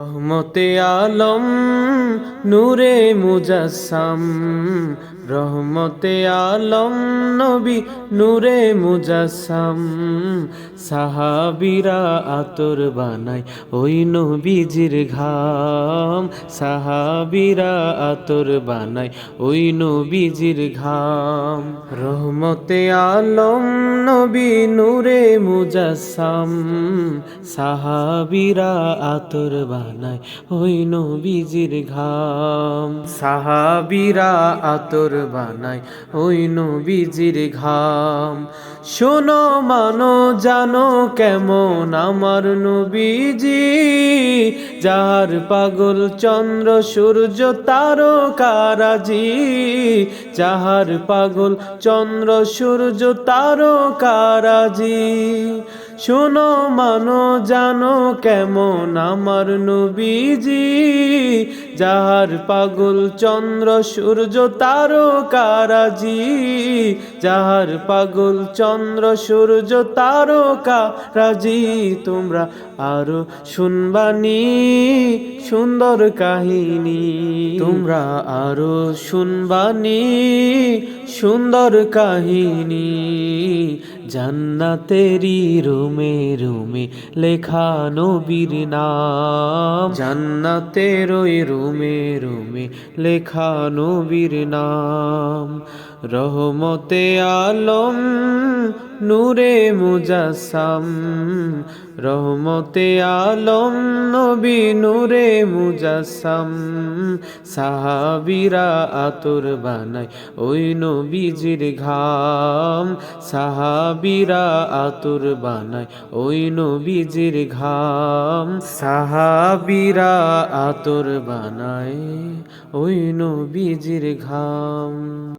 রহমতে আলম নূরে মুজাসসাম, রহমতে আলম নবী নূরে মুজাসসাম। সাহাবীরা আতর বানায় ওই নবীজির ঘাম, সাহাবীরা আতর বানায় ওই নবীজির ঘাম। রহমতে আলম নবী নূরে মুজাসসাম, সাহাবীরা আতর বানায় ওই নবীজির ঘাম, সাহাবীরা আতর বানায় ওই নবীজির ঘাম। শোনো মানো জানো কেমন আমার নবীজি, যার পাগল চন্দ্র সূর্য তারকারাজি, যাহার পাগল চন্দ্র সূর্য তারকারাজি। শোনো মানো জানো কেমন আমার নবীজি, যাহার পাগল চন্দ্র সূর্য তারকারাজি, যাহার পাগল চন্দ্র সূর্য তারকারাজি। তোমরা আরো শুনবানি সুন্দর কাহিনী, তোমরা আরো শুনবানি সুন্দর কাহিনী। জান্নাতেরি রুমে রুমে লেখা নবীর নাম, জান্নাতের ওই রুমে রুমে লেখা নবীর নাম। রহমতে আলম নূরে মুজাসসাম, রহমতে আলম নবী নূরে মুজাসসাম। সাহাবীরা আতর বানায় ওই নবীজির ঘাম, সাহাবীরা আতর বানায় ওই নবীজির ঘাম, সাহাবীরা আতর বানায় ওই নবীজির ঘাম।